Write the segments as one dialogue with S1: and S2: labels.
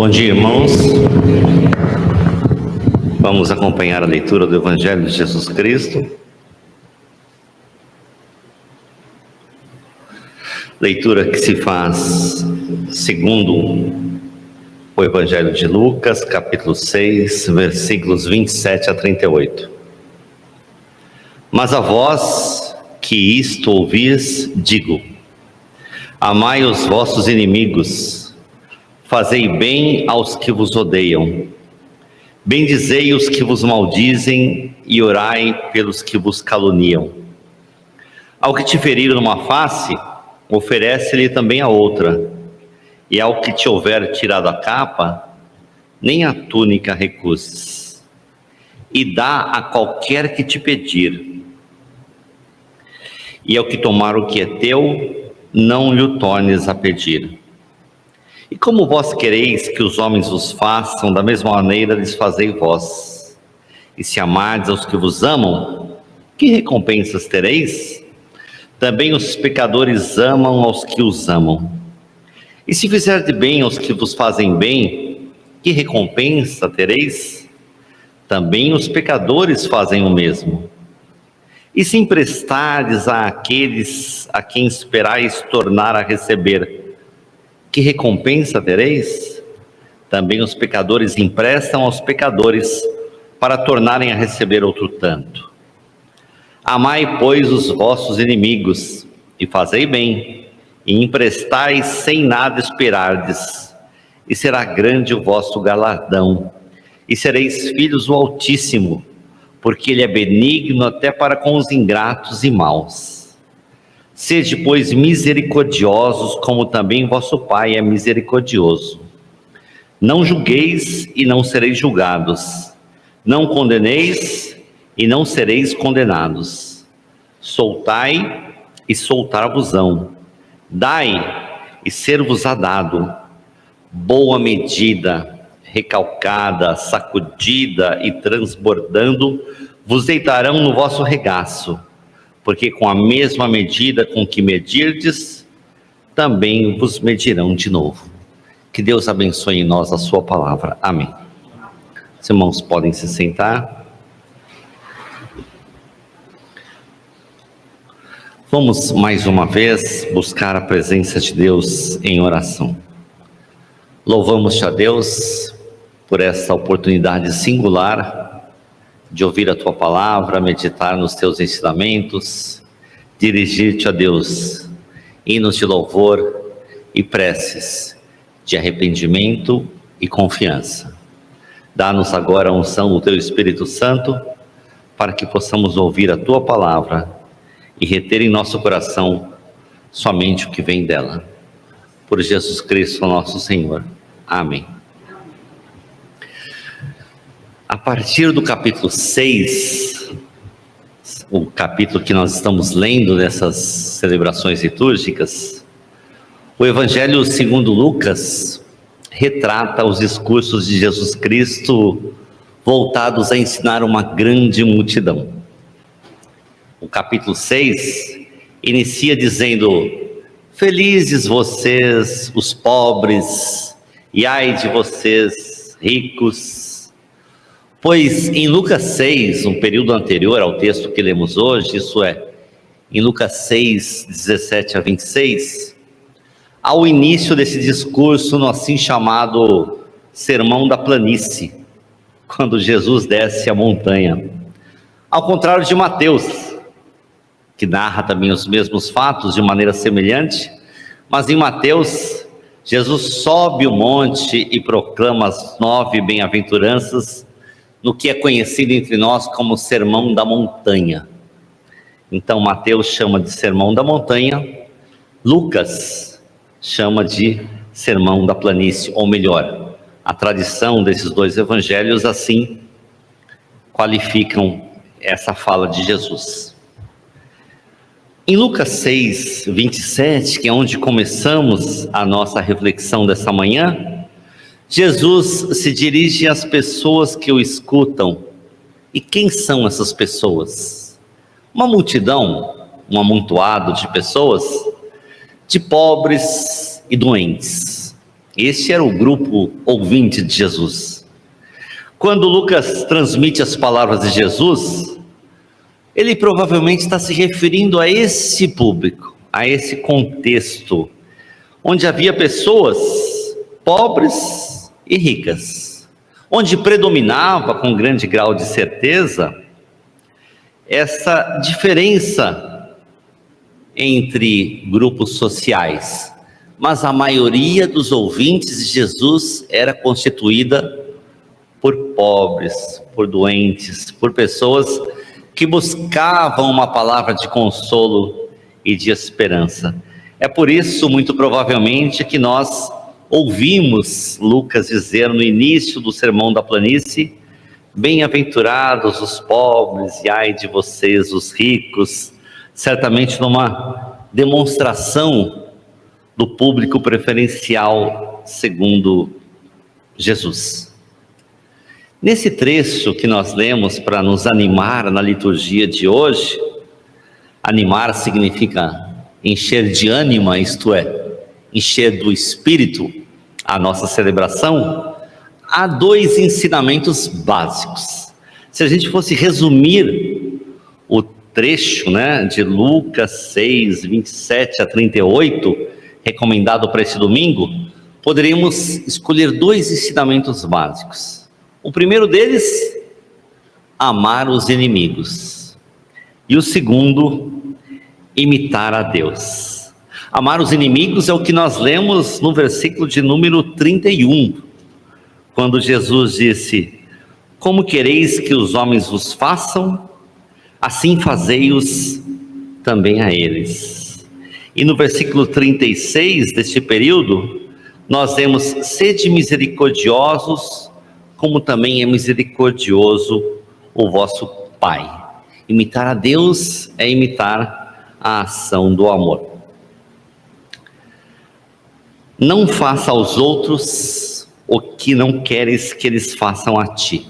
S1: Bom dia, irmãos. Vamos acompanhar a leitura do Evangelho de Jesus Cristo. Leitura que se faz segundo o Evangelho de Lucas, capítulo 6, versículos 27 a 38. Mas a vós que isto ouvis, digo: amai os vossos inimigos, fazei bem aos que vos odeiam, bendizei os que vos maldizem e orai pelos que vos caluniam. Ao que te ferir numa face, oferece-lhe também a outra, e ao que te houver tirado a capa, nem a túnica recuses, e dá a qualquer que te pedir. E ao que tomar o que é teu, não lhe o tornes a pedir. E como vós quereis que os homens vos façam, da mesma maneira lhes fazei vós. E se amardes aos que vos amam, que recompensas tereis? Também os pecadores amam aos que os amam. E se fizerdes bem aos que vos fazem bem, que recompensa tereis? Também os pecadores fazem o mesmo. E se emprestardes àqueles a quem esperais tornar a receber, que recompensa tereis? Também os pecadores emprestam aos pecadores para tornarem a receber outro tanto. Amai, pois, os vossos inimigos, e fazei bem, e emprestai sem nada esperardes, e será grande o vosso galardão, e sereis filhos do Altíssimo, porque ele é benigno até para com os ingratos e maus. Sede, pois, misericordiosos, como também vosso Pai é misericordioso. Não julgueis e não sereis julgados, não condeneis e não sereis condenados. Soltai e soltar-vos-ão, dai e ser-vos-á dado. Boa medida, recalcada, sacudida e transbordando, vos deitarão no vosso regaço, porque com a mesma medida com que medirdes, também vos medirão de novo. Que Deus abençoe em nós a sua palavra. Amém. Os irmãos podem se sentar. Vamos mais uma vez buscar a presença de Deus em oração. Louvamos-te, a Deus, por essa oportunidade singular de ouvir a tua palavra, meditar nos teus ensinamentos, dirigir-te, a Deus, hinos de louvor e preces de arrependimento e confiança. Dá-nos agora a unção do teu Espírito Santo para que possamos ouvir a tua palavra e reter em nosso coração somente o que vem dela. Por Jesus Cristo, nosso Senhor. Amém. A partir do capítulo 6, o capítulo que nós estamos lendo nessas celebrações litúrgicas, o Evangelho segundo Lucas retrata os discursos de Jesus Cristo voltados a ensinar uma grande multidão. O capítulo 6 inicia dizendo: felizes vocês, os pobres, e ai de vocês, ricos. Pois em Lucas 6, um período anterior ao texto que lemos hoje, isso é, em Lucas 6, 17 a 26, ao início desse discurso no assim chamado Sermão da Planície, quando Jesus desce a montanha. Ao contrário de Mateus, que narra também os mesmos fatos de maneira semelhante, mas em Mateus, Jesus sobe o monte e proclama as 9 bem-aventuranças no que é conhecido entre nós como Sermão da Montanha. Então Mateus chama de Sermão da Montanha, Lucas chama de Sermão da Planície, ou melhor, a tradição desses dois evangelhos assim qualificam essa fala de Jesus. Em Lucas 6, 27, que é onde começamos a nossa reflexão dessa manhã, Jesus se dirige às pessoas que o escutam. E quem são essas pessoas? Uma multidão, um amontoado de pessoas, de pobres e doentes, Este era o grupo ouvinte de Jesus. Quando Lucas transmite as palavras de Jesus, ele provavelmente está se referindo a esse público, a esse contexto, onde havia pessoas pobres e ricas, onde predominava com grande grau de certeza essa diferença entre grupos sociais, mas a maioria dos ouvintes de Jesus era constituída por pobres, por doentes, por pessoas que buscavam uma palavra de consolo e de esperança. É por isso, muito provavelmente, que nós ouvimos Lucas dizer no início do Sermão da Planície: bem-aventurados os pobres, e ai de vocês os ricos, certamente numa demonstração do público preferencial segundo Jesus. Nesse trecho que nós lemos para nos animar na liturgia de hoje, animar significa encher de ânima, isto é, encher do espírito a nossa celebração. Há dois ensinamentos básicos. Se a gente fosse resumir o trecho, de Lucas 6, 27 a 38, recomendado para esse domingo, poderíamos escolher dois ensinamentos básicos. O primeiro deles, amar os inimigos. E o segundo, imitar a Deus. Amar os inimigos é o que nós lemos no versículo de número 31, quando Jesus disse: como quereis que os homens vos façam, assim fazei-os também a eles. E no versículo 36 deste período, nós vemos: sede misericordiosos, como também é misericordioso o vosso Pai. Imitar a Deus é imitar a ação do amor. Não faça aos outros o que não queres que eles façam a ti.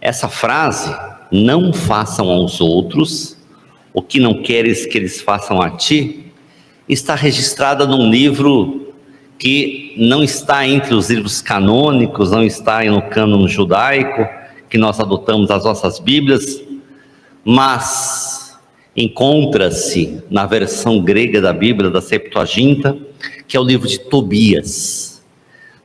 S1: Essa frase, não façam aos outros o que não queres que eles façam a ti, está registrada num livro que não está entre os livros canônicos, não está no cânon judaico, que nós adotamos as nossas Bíblias, mas encontra-se na versão grega da Bíblia, da Septuaginta, que é o livro de Tobias.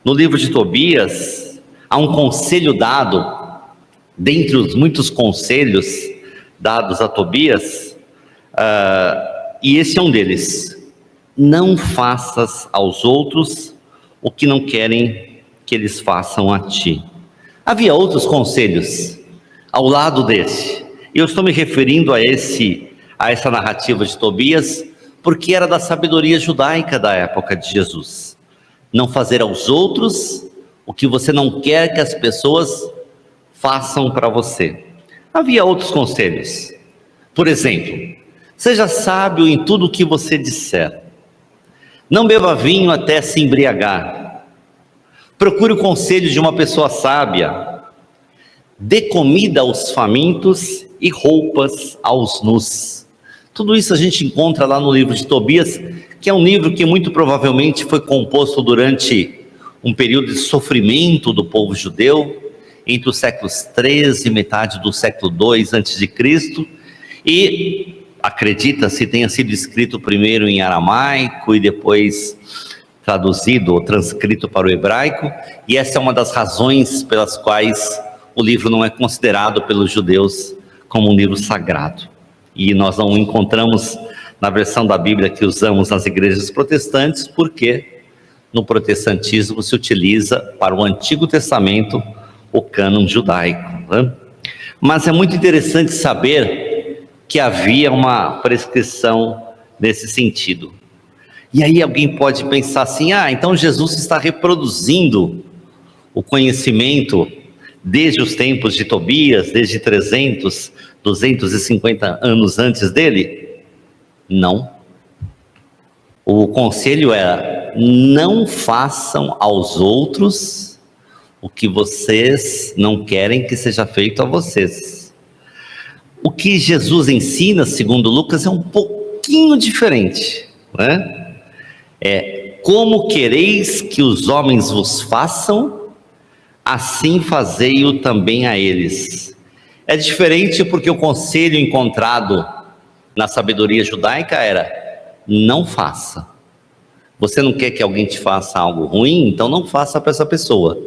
S1: No livro de Tobias, há um conselho dado, dentre os muitos conselhos dados a Tobias, e esse é um deles: não faças aos outros o que não querem que eles façam a ti. Havia outros conselhos ao lado desse, e eu estou me referindo a essa narrativa de Tobias, porque era da sabedoria judaica da época de Jesus. Não fazer aos outros o que você não quer que as pessoas façam para você. Havia outros conselhos. Por exemplo, seja sábio em tudo o que você disser. Não beba vinho até se embriagar. Procure o conselho de uma pessoa sábia. Dê comida aos famintos e roupas aos nus. Tudo isso a gente encontra lá no livro de Tobias, que é um livro que muito provavelmente foi composto durante um período de sofrimento do povo judeu, entre os séculos 13 e metade do século 2 a.C., e acredita-se tenha sido escrito primeiro em aramaico e depois traduzido ou transcrito para o hebraico, e essa é uma das razões pelas quais o livro não é considerado pelos judeus como um livro sagrado. E nós não o encontramos na versão da Bíblia que usamos nas igrejas protestantes, porque no protestantismo se utiliza para o Antigo Testamento o cânon judaico, Mas é muito interessante saber que havia uma prescrição nesse sentido. E aí alguém pode pensar assim: então Jesus está reproduzindo o conhecimento desde os tempos de Tobias, desde 300, 250 anos antes dele? Não. O conselho era: não façam aos outros o que vocês não querem que seja feito a vocês. O que Jesus ensina, segundo Lucas, é um pouquinho diferente, como quereis que os homens vos façam, assim fazei-o também a eles. É diferente porque o conselho encontrado na sabedoria judaica era: não faça. Você não quer que alguém te faça algo ruim? Então não faça para essa pessoa.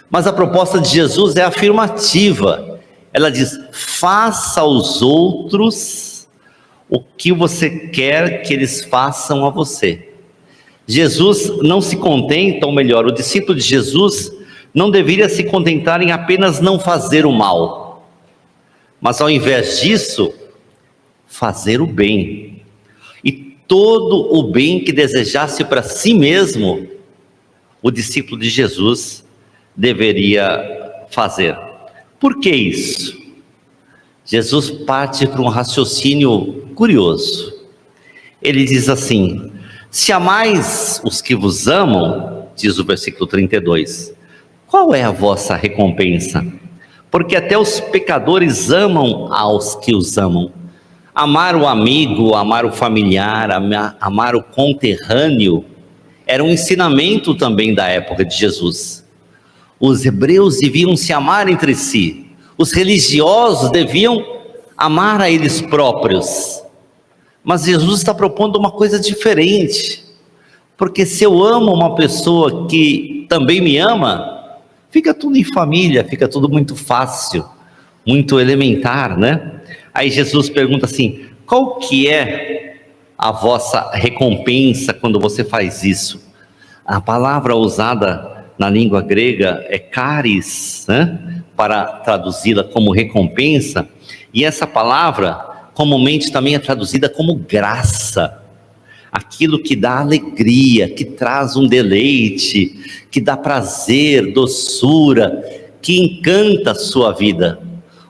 S1: Mas a proposta de Jesus é afirmativa. Ela diz: faça aos outros o que você quer que eles façam a você. Jesus não se contenta, ou melhor, o discípulo de Jesus não deveria se contentar em apenas não fazer o mal, mas ao invés disso, fazer o bem. E todo o bem que desejasse para si mesmo, o discípulo de Jesus deveria fazer. Por que isso? Jesus parte para um raciocínio curioso. Ele diz assim: se amais os que vos amam, diz o versículo 32, qual é a vossa recompensa? Porque até os pecadores amam aos que os amam. Amar o amigo, amar o familiar, amar o conterrâneo, era um ensinamento também da época de Jesus. Os hebreus deviam se amar entre si, os religiosos deviam amar a eles próprios. Mas Jesus está propondo uma coisa diferente, porque se eu amo uma pessoa que também me ama, fica tudo em família, fica tudo muito fácil, muito elementar, né? Aí Jesus pergunta assim: qual que é a vossa recompensa quando você faz isso? A palavra usada na língua grega é charis, né? Para traduzi-la como recompensa, e essa palavra comumente também é traduzida como graça, aquilo que dá alegria, que traz um deleite, que dá prazer, doçura, que encanta a sua vida.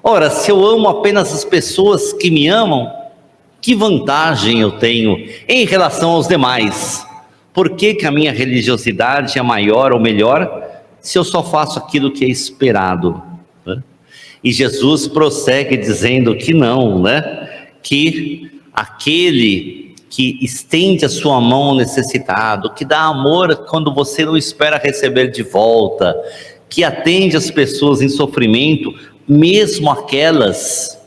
S1: Ora, se eu amo apenas as pessoas que me amam, que vantagem eu tenho em relação aos demais? Por que que a minha religiosidade é maior ou melhor, se eu só faço aquilo que é esperado, né? E Jesus prossegue dizendo que não, né? Que aquele que estende a sua mão ao necessitado, que dá amor quando você não espera receber de volta, que atende as pessoas em sofrimento, mesmo aquelas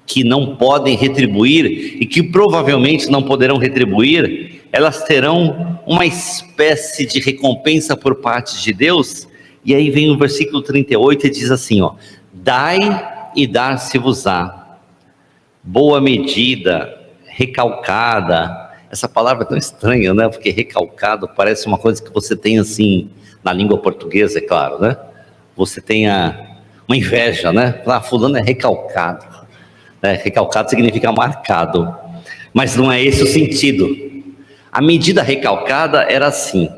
S1: que não podem retribuir e que provavelmente não poderão retribuir, elas terão uma espécie de recompensa por parte de Deus. E aí vem o versículo 38 e diz assim, ó: dai e dar-se-vos-á, boa medida, recalcada. Essa palavra é tão estranha, né? Porque recalcado parece uma coisa que você tem assim, na língua portuguesa, é claro, né? Você tem uma inveja, né? Ah, fulano é recalcado. Recalcado significa marcado, mas não é esse o sentido. A medida recalcada era assim: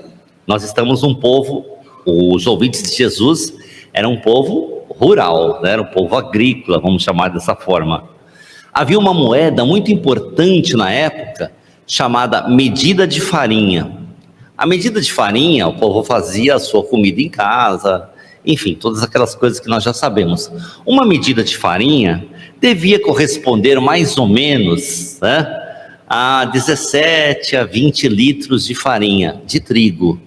S1: nós estamos um povo, os ouvintes de Jesus eram um povo rural, né? Era um povo agrícola, vamos chamar dessa forma. Havia uma moeda muito importante na época, chamada medida de farinha. A medida de farinha, o povo fazia a sua comida em casa, enfim, todas aquelas coisas que nós já sabemos. Uma medida de farinha devia corresponder mais ou menos, né, a 17 a 20 litros de farinha, de trigo.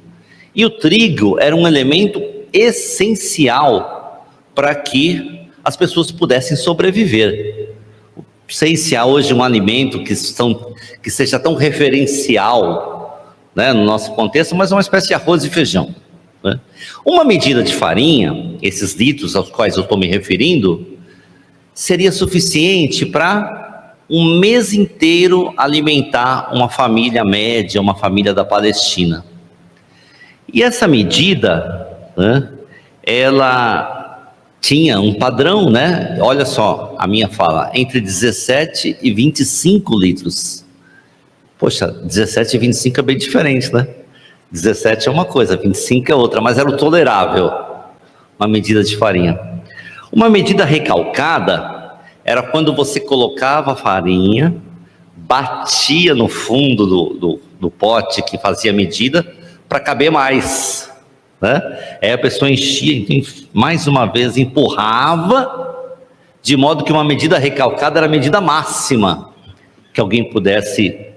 S1: E o trigo era um elemento essencial para que as pessoas pudessem sobreviver. Não sei se há hoje um alimento que seja tão referencial, né, no nosso contexto, mas é uma espécie de arroz e feijão, né? Uma medida de farinha, esses litros aos quais eu estou me referindo, seria suficiente para um mês inteiro alimentar uma família média, uma família da Palestina. E essa medida, né, ela tinha um padrão, né? Olha só, a minha fala, entre 17 e 25 litros. Poxa, 17 e 25 é bem diferente, né? 17 é uma coisa, 25 é outra, mas era o tolerável, uma medida de farinha. Uma medida recalcada era quando você colocava a farinha, batia no fundo do pote que fazia a medida para caber mais, né? Aí a pessoa enchia, então, mais uma vez empurrava, de modo que uma medida recalcada era a medida máxima que alguém pudesse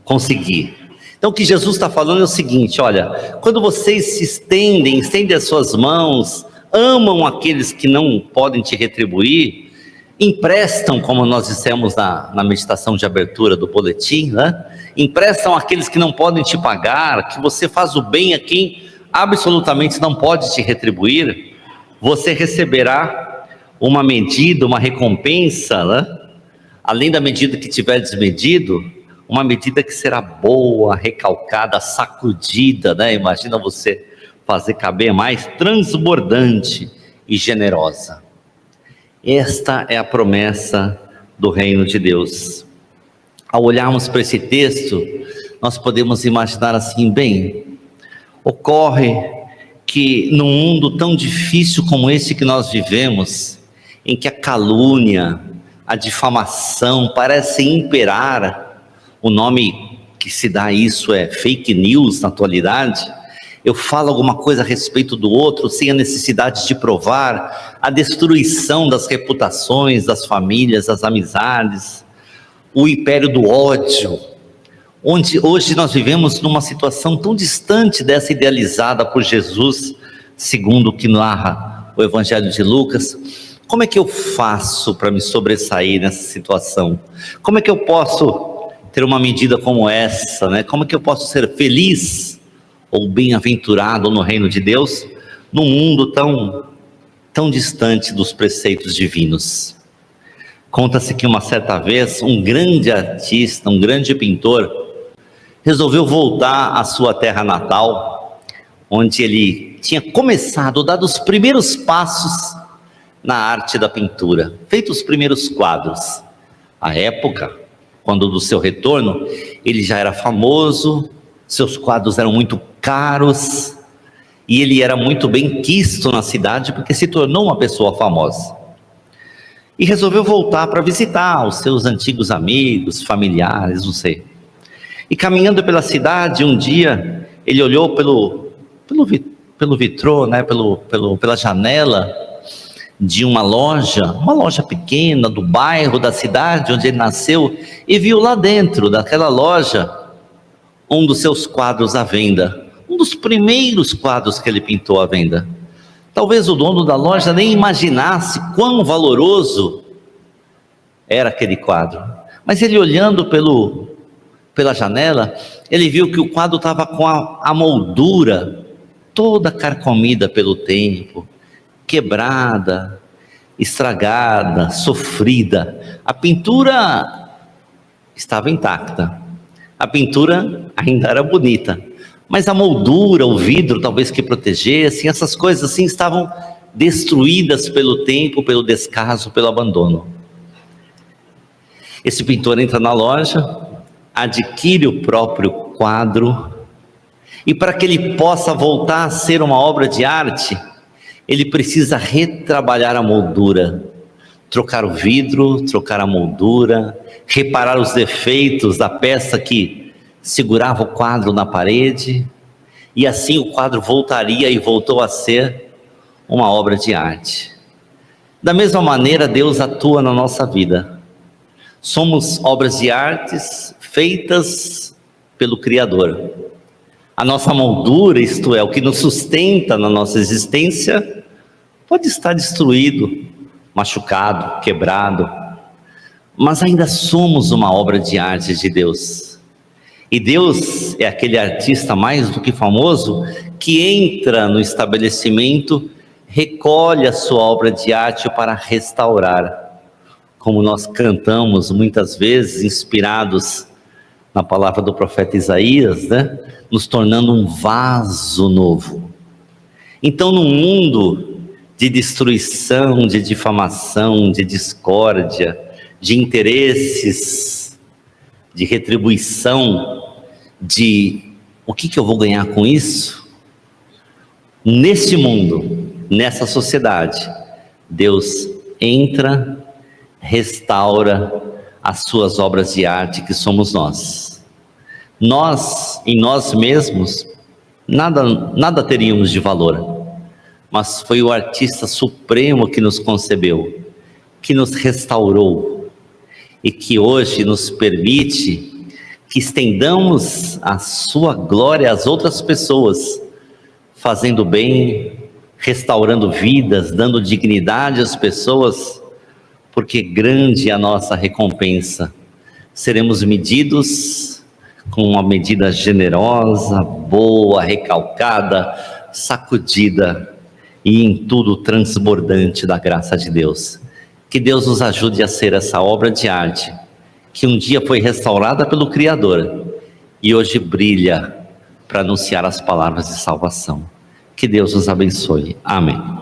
S1: conseguir. Então o que Jesus está falando é o seguinte: olha, quando vocês se estendem as suas mãos, amam aqueles que não podem te retribuir, emprestam, como nós dissemos na meditação de abertura do boletim, né? Emprestam aqueles que não podem te pagar, que você faz o bem a quem absolutamente não pode te retribuir, você receberá uma medida, uma recompensa, né? Além da medida que tiver desmedido, uma medida que será boa, recalcada, sacudida, né? Imagina você fazer caber mais, transbordante e generosa. Esta é a promessa do reino de Deus. Ao olharmos para esse texto, nós podemos imaginar assim: bem, ocorre que num mundo tão difícil como esse que nós vivemos, em que a calúnia, a difamação parecem imperar, o nome que se dá a isso é fake news na atualidade. Eu falo alguma coisa a respeito do outro sem a necessidade de provar, a destruição das reputações, das famílias, das amizades, o império do ódio, onde hoje nós vivemos numa situação tão distante dessa idealizada por Jesus, segundo o que narra o Evangelho de Lucas. Como é que eu faço para me sobressair nessa situação? Como é que eu posso ter uma medida como essa, né? Como é que eu posso ser feliz ou bem-aventurado no reino de Deus, num mundo tão distante dos preceitos divinos? Conta-se que uma certa vez, um grande artista, um grande pintor, resolveu voltar à sua terra natal, onde ele tinha começado, dado os primeiros passos na arte da pintura, feito os primeiros quadros. À época, quando do seu retorno, ele já era famoso, seus quadros eram muito caros, e ele era muito bem quisto na cidade, porque se tornou uma pessoa famosa. E resolveu voltar para visitar os seus antigos amigos, familiares, não sei. E caminhando pela cidade, um dia, ele olhou pelo vitrô, né, pela janela de uma loja pequena do bairro, da cidade onde ele nasceu, e viu lá dentro daquela loja um dos seus quadros à venda, um dos primeiros quadros que ele pintou à venda. Talvez o dono da loja nem imaginasse quão valoroso era aquele quadro, mas ele, olhando pela janela, ele viu que o quadro estava com a moldura toda carcomida pelo tempo, quebrada, estragada, sofrida. A pintura estava intacta, a pintura ainda era bonita, mas a moldura, o vidro talvez que protegesse, essas coisas assim estavam destruídas pelo tempo, pelo descaso, pelo abandono. Esse pintor entra na loja, adquire o próprio quadro, e para que ele possa voltar a ser uma obra de arte, ele precisa retrabalhar a moldura, trocar o vidro, trocar a moldura, reparar os defeitos da peça que segurava o quadro na parede, e assim o quadro voltaria e voltou a ser uma obra de arte. Da mesma maneira, Deus atua na nossa vida. Somos obras de artes feitas pelo Criador. A nossa moldura, isto é, o que nos sustenta na nossa existência, pode estar destruído, machucado, quebrado, mas ainda somos uma obra de arte de Deus. E Deus é aquele artista mais do que famoso que entra no estabelecimento, recolhe a sua obra de arte para restaurar. Como nós cantamos muitas vezes, inspirados na palavra do profeta Isaías, né? Nos tornando um vaso novo. Então, num mundo de destruição, de difamação, de discórdia, de interesses, de retribuição, de o que eu vou ganhar com isso? Nesse mundo, nessa sociedade, Deus entra, restaura as suas obras de arte, que somos nós. Nós, em nós mesmos, nada teríamos de valor, mas foi o artista supremo que nos concebeu, que nos restaurou, e que hoje nos permite que estendamos a sua glória às outras pessoas, fazendo bem, restaurando vidas, dando dignidade às pessoas, porque grande é a nossa recompensa. Seremos medidos com uma medida generosa, boa, recalcada, sacudida e em tudo transbordante da graça de Deus. Que Deus nos ajude a ser essa obra de arte que um dia foi restaurada pelo Criador e hoje brilha para anunciar as palavras de salvação. Que Deus nos abençoe. Amém.